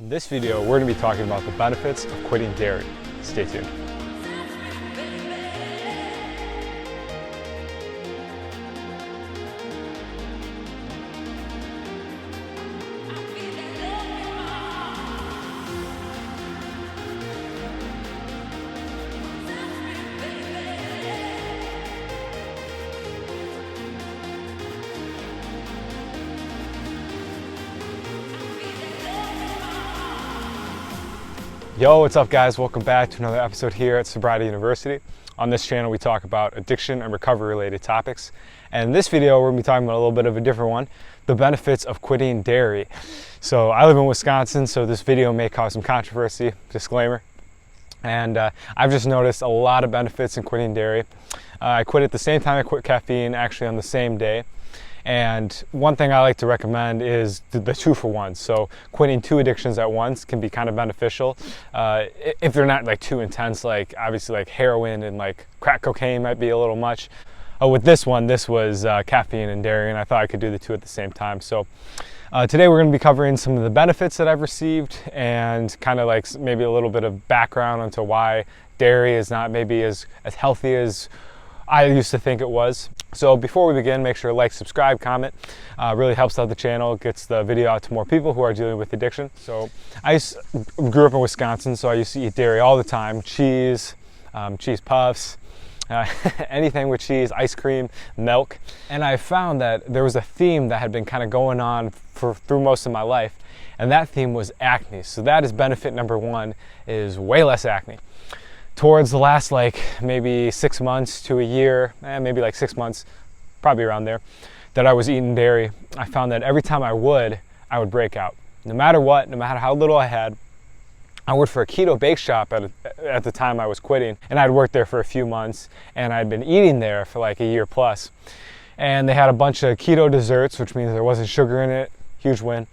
In this video, we're going to be talking about the benefits of quitting dairy. Stay tuned. Yo, what's up guys? Welcome back to another episode here at Sobriety University. On this channel we talk about addiction and recovery related topics. And in this video we're going to be talking about a little bit of a different one, the benefits of quitting dairy. So I live in Wisconsin, so this video may cause some controversy, disclaimer. And I've just noticed a lot of benefits in quitting dairy. I quit at the same time I quit caffeine, actually on the same day. And one thing I like to recommend is the 2-for-1. So quitting 2 addictions at once can be kind of beneficial if they're not like too intense, like obviously like heroin and like crack cocaine might be a little much. With this one, this was caffeine and dairy, and I thought I could do the 2 at the same time. So today we're going to be covering some of the benefits that I've received and kind of like maybe a little bit of background onto why dairy is not maybe as healthy as I used to think it was. So before we begin, make sure to like, subscribe, comment. Really helps out the channel, gets the video out to more people who are dealing with addiction. So I grew up in Wisconsin, so I used to eat dairy all the time. Cheese, cheese puffs, anything with cheese, ice cream, milk. And I found that there was a theme that had been kind of going on through most of my life. And that theme was acne. So that is benefit number 1, is way less acne. Towards the last like maybe 6 months to a year, maybe like 6 months, probably around there, that I was eating dairy, I found that every time I would break out. No matter what, no matter how little I had. I worked for a keto bake shop at the time I was quitting, and I'd worked there for a few months, and I'd been eating there for like a year plus. And they had a bunch of keto desserts, which means there wasn't sugar in it, huge win.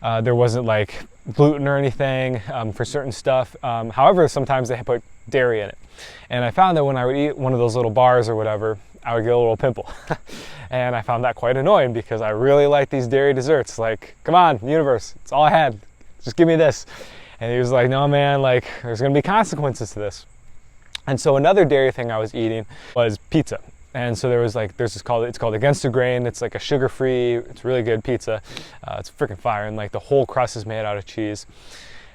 There wasn't like gluten or anything for certain stuff. However, sometimes they put dairy in it. And I found that when I would eat one of those little bars or whatever, I would get a little pimple. And I found that quite annoying because I really like these dairy desserts. Like, come on, universe, it's all I had. Just give me this. And he was like, no man, like there's gonna be consequences to this. And so another dairy thing I was eating was pizza. And so it's called Against the Grain. It's like a sugar-free, it's really good pizza. It's freaking fire, and like the whole crust is made out of cheese.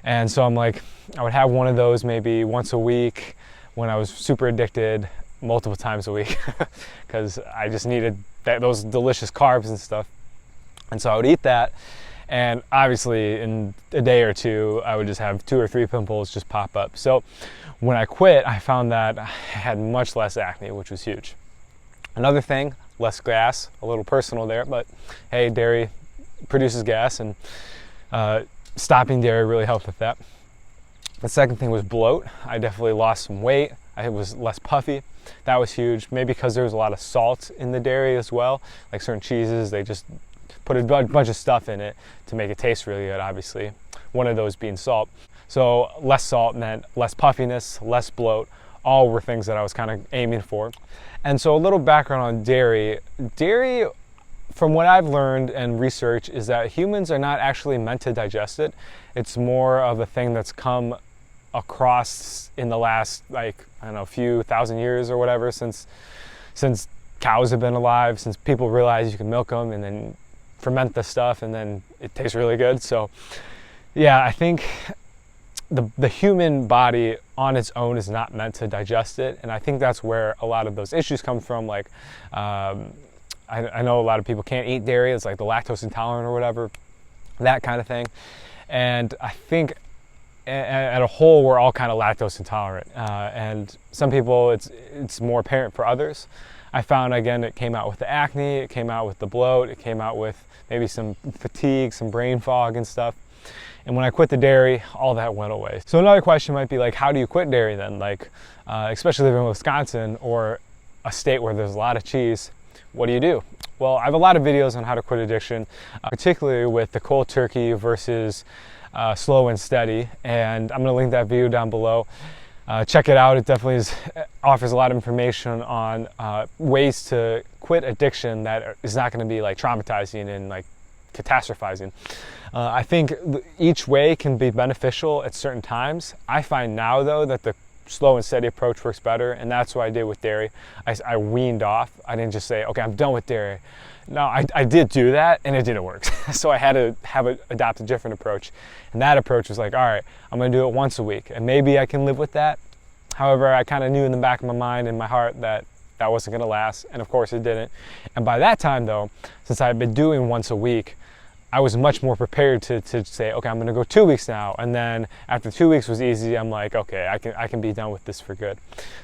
And so I'm like, I would have one of those maybe once a week when I was super addicted, multiple times a week, because I just needed those delicious carbs and stuff. And so I would eat that, and obviously in a day or 2, I would just have 2 or 3 pimples just pop up. So when I quit, I found that I had much less acne, which was huge. Another thing, less gas, a little personal there, but hey, dairy produces gas, and stopping dairy really helped with that. The second thing was bloat. I definitely lost some weight. I was less puffy. That was huge, maybe because there was a lot of salt in the dairy as well. Like certain cheeses, they just put a bunch of stuff in it to make it taste really good, obviously. One of those being salt. So less salt meant less puffiness, less bloat. All were things that I was kind of aiming for. And so a little background on dairy. Dairy, from what I've learned and research, is that humans are not actually meant to digest it. It's more of a thing that's come across in the last, like, I don't know, few thousand years or whatever, since cows have been alive, since people realized you can milk them and then ferment the stuff and then it tastes really good. So yeah, I think the human body on its own is not meant to digest it, and I think that's where a lot of those issues come from. Like I know a lot of people can't eat dairy. It's like the lactose intolerant or whatever, that kind of thing. And I think at a whole, we're all kind of lactose intolerant. And some people, it's more apparent for others. I found, again, it came out with the acne, it came out with the bloat, it came out with maybe some fatigue, some brain fog and stuff. And when I quit the dairy, all that went away. So another question might be like, how do you quit dairy then? Like, especially living in Wisconsin or a state where there's a lot of cheese, what do you do? Well, I have a lot of videos on how to quit addiction, particularly with the cold turkey versus slow and steady. And I'm gonna link that video down below. Check it out. It definitely offers a lot of information on ways to quit addiction that is not gonna be like traumatizing and like catastrophizing. I think each way can be beneficial at certain times. I find now though that the slow and steady approach works better, and that's what I did with dairy. I weaned off. I didn't just say, okay, I'm done with dairy. No, I did do that, and it didn't work. So I had to adopt a different approach, and that approach was like, all right, I'm gonna do it once a week, and maybe I can live with that. However, I kind of knew in the back of my mind and my heart that that wasn't gonna last, and of course it didn't. And by that time though, since I had been doing once a week, I was much more prepared to say, okay, I'm gonna go 2 weeks now. And then after 2 weeks was easy, I'm like, okay, I can be done with this for good.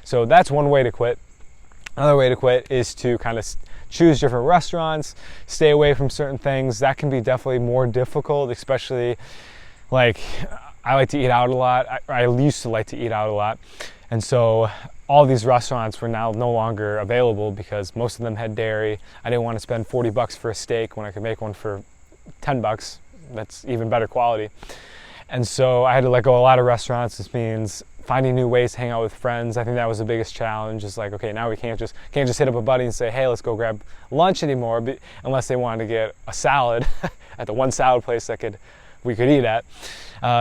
So that's one way to quit. Another way to quit is to kind of choose different restaurants, stay away from certain things. That can be definitely more difficult, especially like I like to eat out a lot. I used to like to eat out a lot. And so all these restaurants were now no longer available because most of them had dairy. I didn't want to spend 40 bucks for a steak when I could make one for 10 bucks. That's even better quality. And so I had to let go of a lot of restaurants. This means finding new ways to hang out with friends. I think that was the biggest challenge. Is like, okay, now we can't just hit up a buddy and say, hey, let's go grab lunch anymore, unless they wanted to get a salad at the one salad place that we could eat at.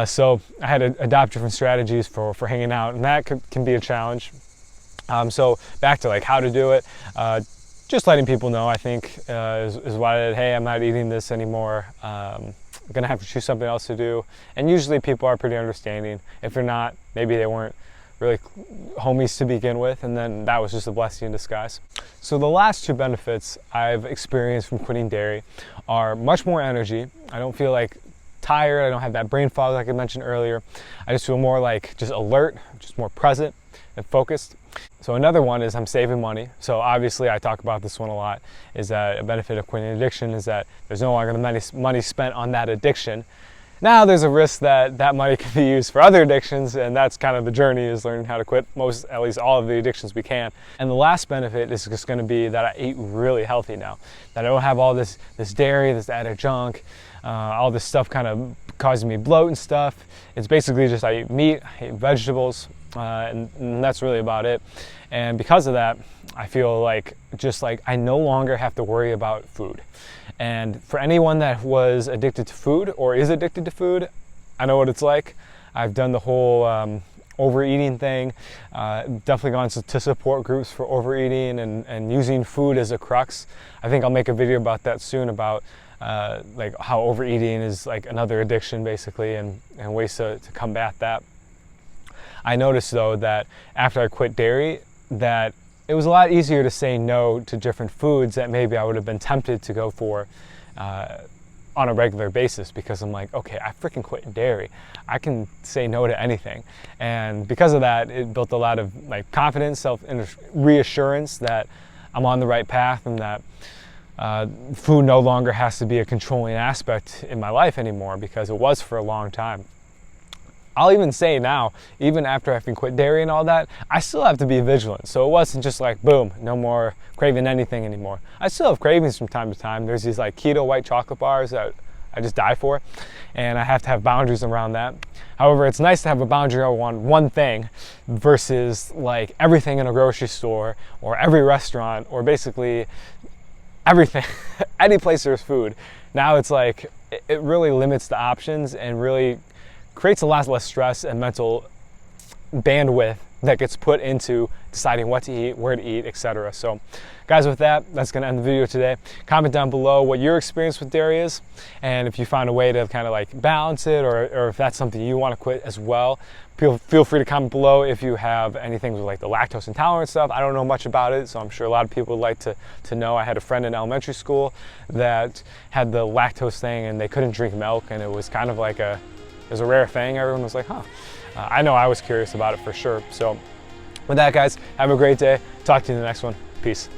So I had to adopt different strategies for hanging out, and that can be a challenge. So back to like how to do it. Just letting people know, I think, is what I did. Hey, I'm not eating this anymore. I'm gonna have to choose something else to do. And usually people are pretty understanding. If they're not, maybe they weren't really homies to begin with, and then that was just a blessing in disguise. So the last two benefits I've experienced from quitting dairy are much more energy. I don't feel like tired. I don't have that brain fog like I mentioned earlier. I just feel more like just alert, just more present and focused. So another one is I'm saving money. So obviously I talk about this one a lot, is that a benefit of quitting addiction is that there's no longer money spent on that addiction. Now there's a risk that that money can be used for other addictions, and that's kind of the journey, is learning how to quit at least all of the addictions we can. And the last benefit is just going to be that I eat really healthy now, that I don't have all this dairy, this added junk, all this stuff kind of causing me bloat and stuff. It's basically just I eat meat, I eat vegetables, and that's really about it. And because of that, I feel like I no longer have to worry about food. And for anyone that was addicted to food or is addicted to food, I know what it's like. I've done the whole overeating thing, definitely gone to support groups for overeating and using food as a crux. I think I'll make a video about that soon, about like how overeating is like another addiction basically, and ways to combat that. I noticed though that after I quit dairy, that it was a lot easier to say no to different foods that maybe I would have been tempted to go for on a regular basis, because I'm like, okay, I freaking quit dairy. I can say no to anything. And because of that, it built a lot of like confidence, reassurance that I'm on the right path, and that food no longer has to be a controlling aspect in my life anymore, because it was for a long time. I'll even say now, even after having quit dairy and all that, I still have to be vigilant. So it wasn't just like, boom, no more craving anything anymore. I still have cravings from time to time. There's these like keto white chocolate bars that I just die for, and I have to have boundaries around that. However, it's nice to have a boundary on one thing versus like everything in a grocery store or every restaurant or basically everything, any place there's food. Now it's like, it really limits the options and really creates a lot less stress and mental bandwidth that gets put into deciding what to eat, where to eat, etc. So guys, with that, that's going to end the video today. Comment down below what your experience with dairy is, and if you find a way to kind of like balance it, or if that's something you want to quit as well. Feel free to comment below if you have anything with like the lactose intolerant stuff. I don't know much about it, so I'm sure a lot of people would like to know. I had a friend in elementary school that had the lactose thing, and they couldn't drink milk, and it was kind of like it was a rare thing. Everyone was like, huh. I know I was curious about it for sure. So with that, guys, have a great day. Talk to you in the next one. Peace.